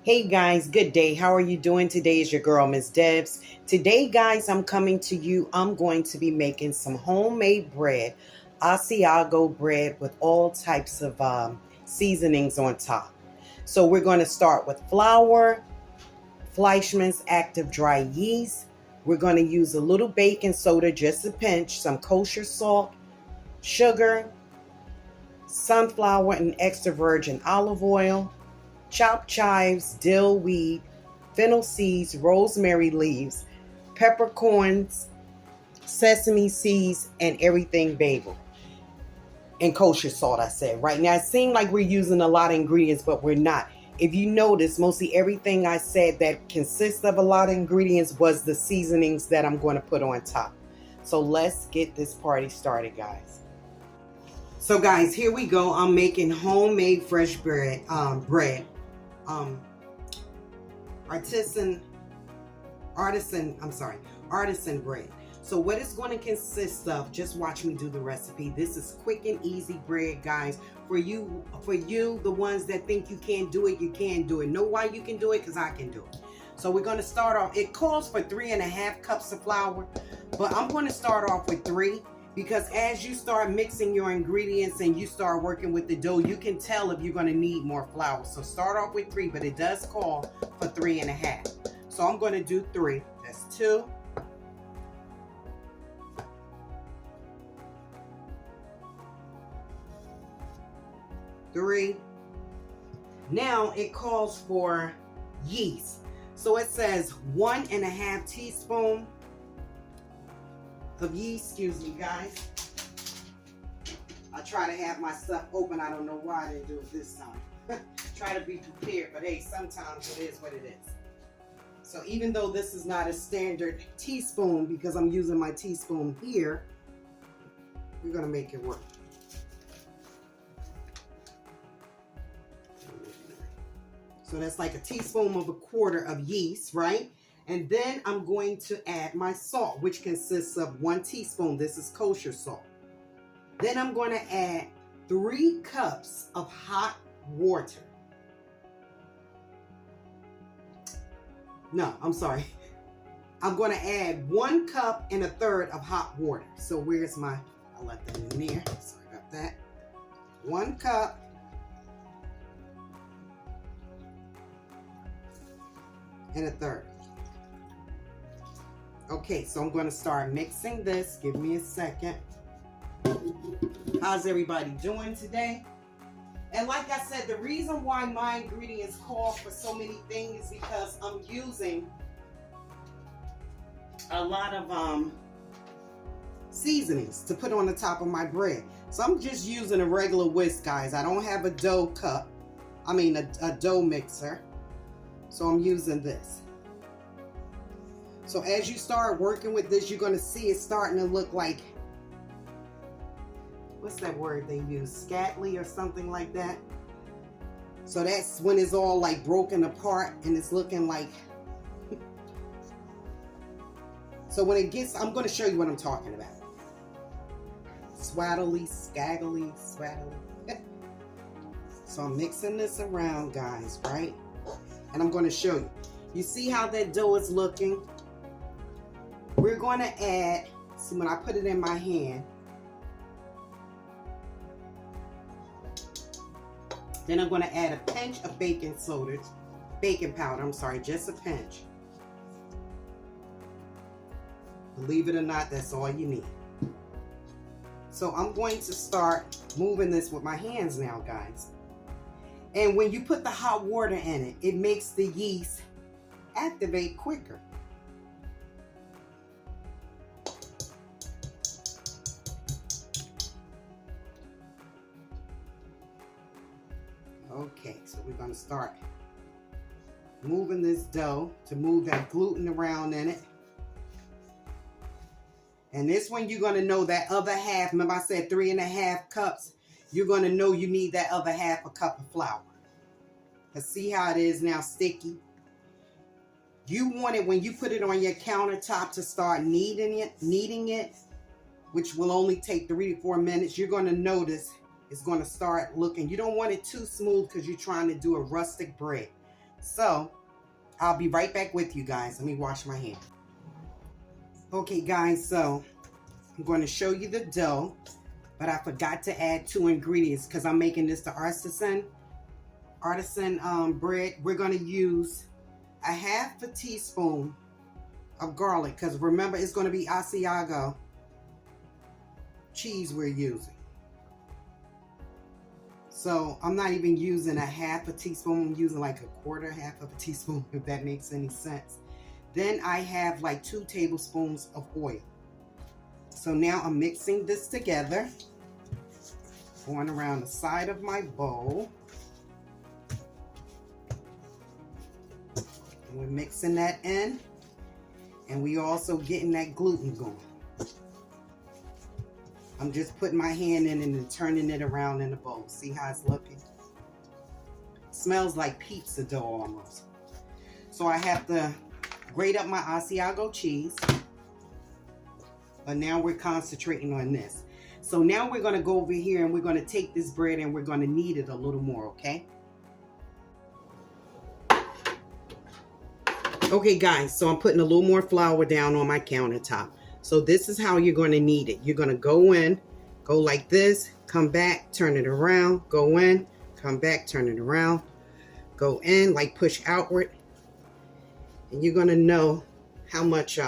Hey guys, good day. How are you doing? Today is your girl, Miss Debs. Today, guys, I'm coming to you. I'm going to be making some homemade bread, Asiago bread with all types of seasonings on top. So we're going to start with flour, Fleischmann's active dry yeast. We're going to use a little baking soda, just a pinch, some kosher salt, sugar, sunflower and extra virgin olive oil, chopped chives, dill weed, fennel seeds, rosemary leaves, peppercorns, sesame seeds, and everything bagel. And kosher salt, I said. Right now, it seems like we're using a lot of ingredients, but we're not. If you notice, mostly everything I said that consists of a lot of ingredients was the seasonings that I'm going to put on top. So let's get this party started, guys. So guys, here we go. I'm making homemade fresh bread. Um, artisan bread. So what it's going to consist of, just watch me do the recipe. This is quick and easy bread, guys. For you, the ones that think you can't do it, you can do it. Know why you can do it? Because I can do it. So we're going to start off. It calls for 3.5 cups of flour, but I'm going to start off with 3. Because as you start mixing your ingredients and you start working with the dough, you can tell if you're going to need more flour. So start off with 3, but it does call for 3.5. So I'm going to do 3. That's 2. Three. Now it calls for yeast. So it says 1.5 teaspoon of yeast. Excuse me, guys. I try to have my stuff open. I don't know why I didn't do it this time. Try to be prepared, but hey, sometimes it is what it is. So even though this is not a standard teaspoon, because I'm using my teaspoon here, we're gonna make it work. So that's like a teaspoon of 1/4 of yeast, right? And then I'm going to add my salt, which consists of 1 teaspoon. This is kosher salt. Then I'm going to add 3 cups of hot water. No, I'm sorry. I'm going to add 1 cup and 1/3 of hot water. So where's my, I left that in there. Sorry about that. 1 cup and 1/3. Okay, so I'm going to start mixing this. Give me a second. How's everybody doing today? And like I said, the reason why my ingredients call for so many things is because I'm using a lot of seasonings to put on the top of my bread. So I'm just using a regular whisk, guys. I don't have a dough cup. I mean a dough mixer. So I'm using this. So as you start working with this, you're going to see it starting to look like, what's that word they use? Scatly or something like that. So that's when it's all like broken apart and it's looking like. So when it gets, I'm going to show you what I'm talking about. Swaddly, scaggly, swaddly. So I'm mixing this around, guys, right? And I'm going to show you. You see how that dough is looking? We're going to add, see when I put it in my hand, then I'm going to add a pinch of baking powder, I'm sorry, just a pinch. Believe it or not, that's all you need. So I'm going to start moving this with my hands now, guys. And when you put the hot water in it, it makes the yeast activate quicker. Okay, so we're going to start moving this dough to move that gluten around in it. And this one you're going to know that other half, remember I said 3.5 cups, you're going to know you need that other half a cup of flour. Let's see how it is now sticky. You want it when you put it on your countertop to start kneading it, which will only take 3 to 4 minutes. You're going to notice it's going to start looking, you don't want it too smooth because you're trying to do a rustic bread. So I'll be right back with you guys. Let me wash my hands. Okay guys, so I'm going to show you the dough, but I forgot to add 2 ingredients because I'm making this the artisan bread. We're going to use a half a teaspoon of garlic, because remember, it's going to be Asiago cheese we're using. So I'm not even using a half a teaspoon. I'm using like half of a teaspoon, if that makes any sense. Then I have like 2 tablespoons of oil. So now I'm mixing this together, going around the side of my bowl. And we're mixing that in, and we also getting that gluten going. I'm just putting my hand in and then turning it around in the bowl. See how it's looking? It smells like pizza dough almost. So I have to grate up my Asiago cheese. But now we're concentrating on this. So now we're going to go over here and we're going to take this bread and we're going to knead it a little more, okay? Okay guys, so I'm putting a little more flour down on my countertop. So this is how you're going to knead it. You're going to go in, go like this, come back, turn it around, go in, come back, turn it around, go in, like push outward. And you're going to know how much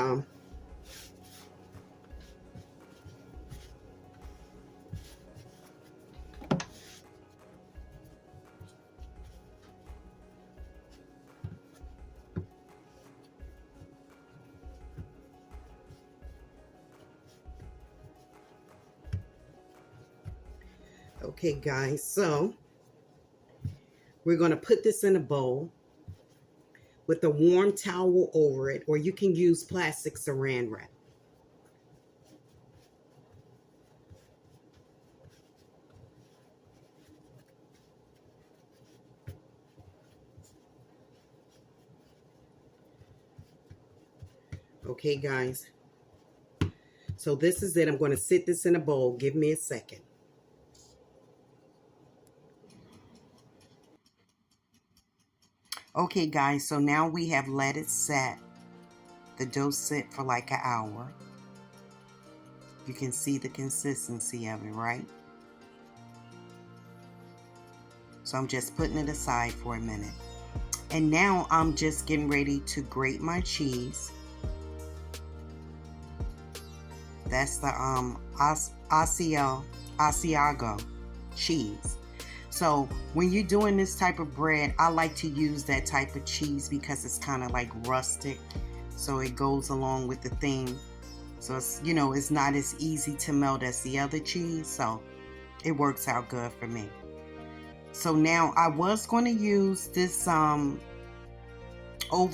okay guys, so we're going to put this in a bowl with a warm towel over it, or you can use plastic saran wrap. Okay guys, so this is it. I'm going to sit this in a bowl. Give me a second. Okay guys, so now we have let it set. The dough sit for like an hour. You can see the consistency of it, right? So I'm just putting it aside for a minute. And now I'm just getting ready to grate my cheese. That's the Asiago cheese. So when you're doing this type of bread, I like to use that type of cheese because it's kind of like rustic. So it goes along with the theme. So it's, you know, it's not as easy to melt as the other cheese. So it works out good for me. So now I was going to use this oval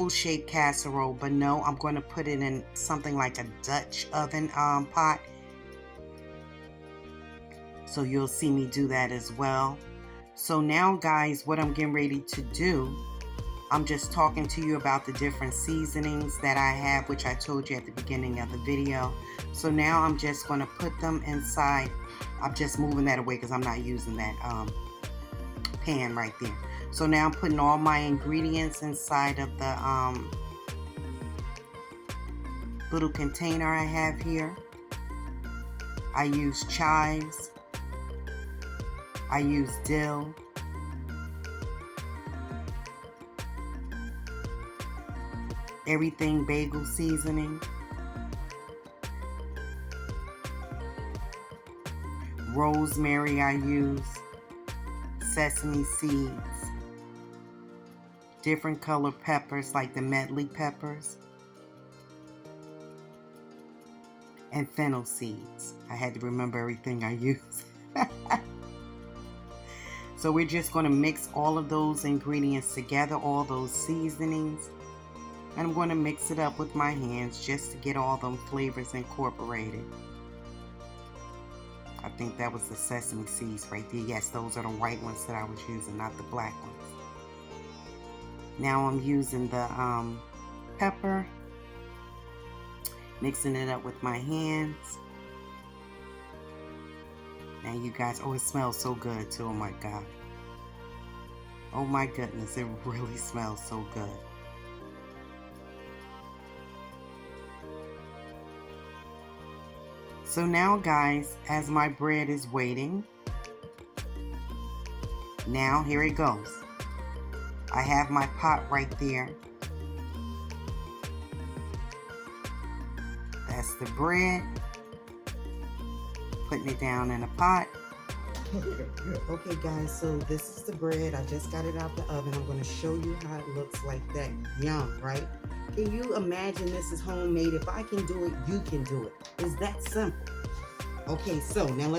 shaped casserole, but no, I'm going to put it in something like a Dutch oven pot. So you'll see me do that as well. So now guys, what I'm getting ready to do, I'm just talking to you about the different seasonings that I have, which I told you at the beginning of the video. So now I'm just going to put them inside. I'm just moving that away because I'm not using that pan right there. So now I'm putting all my ingredients inside of the little container I have here. I use chives. I use dill. Everything bagel seasoning. Rosemary I use. Sesame seeds. Different color peppers like the medley peppers. And fennel seeds. I had to remember everything I use. So we're just going to mix all of those ingredients together, all those seasonings. And I'm going to mix it up with my hands just to get all them flavors incorporated. I think that was the sesame seeds right there. Yes, those are the white ones that I was using, not the black ones. Now I'm using the pepper, mixing it up with my hands. Now you guys, oh, it smells so good too, oh my God. Oh my goodness, it really smells so good. So now guys, as my bread is waiting, now here it goes. I have my pot right there. That's the bread. Putting it down in a pot. Okay guys, so this is the bread. I just got it out the oven. I'm going to show you how it looks like that. Yum, right? Can you imagine this is homemade? If I can do it, you can do it. It's that simple. Okay, so now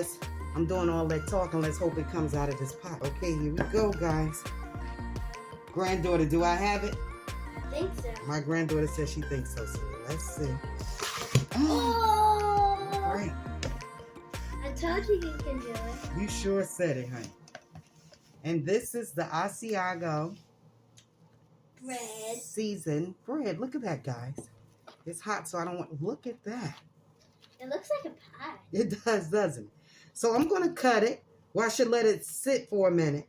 I'm doing all that talking. Let's hope it comes out of this pot. Okay, here we go, guys. Granddaughter, do I have it? I think so. My granddaughter says she thinks so. So let's see. Oh! Great. I told you you can do it. You sure said it, honey. And this is the Asiago Bread. seasoned bread. Look at that, guys. It's hot, so I don't want. Look at that. It looks like a pie. It does, doesn't it? So I'm going to cut it. Well, I should let it sit for a minute.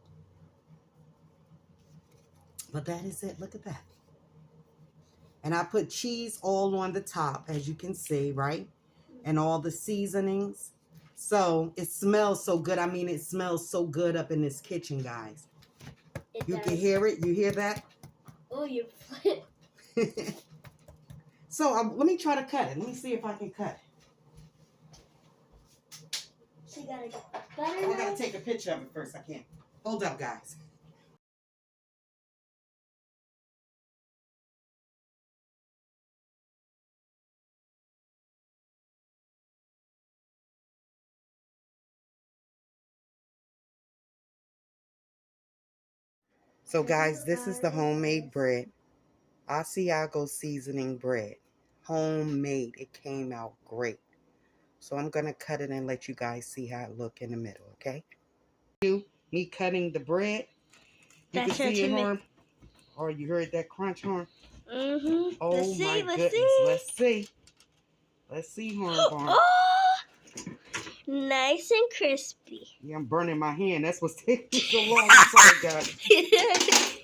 But that is it. Look at that. And I put cheese all on the top, as you can see, right? And all the seasonings. So it smells so good. I mean, it smells so good up in this kitchen, guys. You can hear it. You hear that? Oh, you flip. So let me try to cut it. Let me see if I can cut it. So you gotta get the butter. I gotta take a picture of it first. I can't. Hold up, guys. So guys, this is the homemade bread. Asiago seasoning bread. Homemade. It came out great. So I'm going to cut it and let you guys see how it look in the middle, okay? Me cutting the bread. You can see it, Harm? Or you heard that crunch, Harm? Mm-hmm. Oh my goodness. Let's see. Let's see, Harm. Oh! Nice and crispy. Yeah, I'm burning my hand. That's what's taking so long. I'm sorry, guys.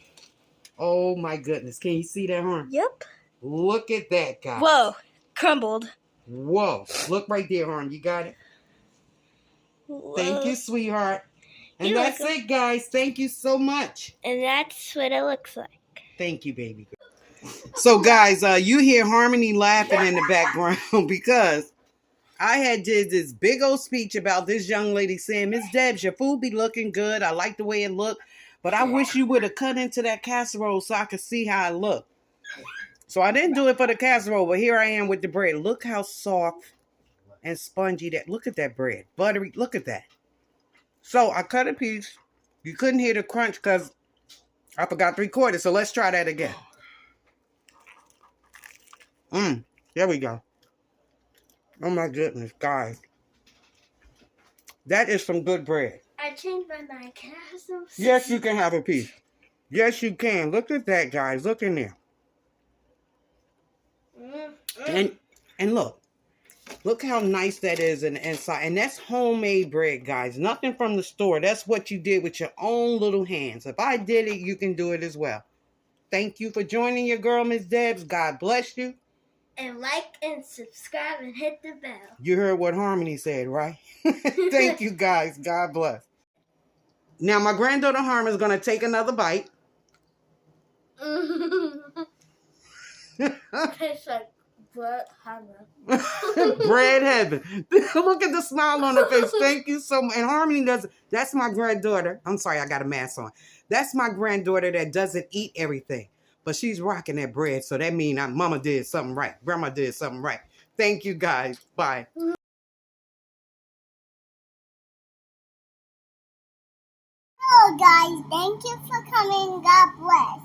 Oh my goodness. Can you see that, Harm? Yep. Look at that, guys. Whoa. Crumbled. Whoa. Look right there, Harm. You got it? Whoa. Thank you, sweetheart. And You're that's welcome. it, guys. Thank you so much. And that's what it looks like. Thank you, baby girl. So, guys, you hear Harmony laughing in the background because I had did this big old speech about this young lady saying, Miss Debs, your food be looking good. I like the way it looked. But I wish you would have cut into that casserole so I could see how it looked. So I didn't do it for the casserole, but here I am with the bread. Look how soft and spongy that. Look at that bread. Buttery. Look at that. So I cut a piece. You couldn't hear the crunch because I forgot 3/4. So let's try that again. There we go. Oh my goodness, guys. That is some good bread. I changed my mind. Can I have some? Yes, you can have a piece. Yes, you can. Look at that, guys. Look in there. And look. Look how nice that is in the inside. And that's homemade bread, guys. Nothing from the store. That's what you did with your own little hands. If I did it, you can do it as well. Thank you for joining your girl, Miss Debs. God bless you. And like and subscribe and hit the bell. You heard what Harmony said, right? Thank you, guys. God bless. Now, my granddaughter Harmony is going to take another bite. Tastes like bread heaven. Bread heaven. Look at the smile on her face. Thank you so much. And Harmony does. That's my granddaughter. I'm sorry, I got a mask on. That's my granddaughter that doesn't eat everything. But she's rocking that bread. So that means mama did something right. Grandma did something right. Thank you, guys. Bye. Hello, guys. Thank you for coming. God bless.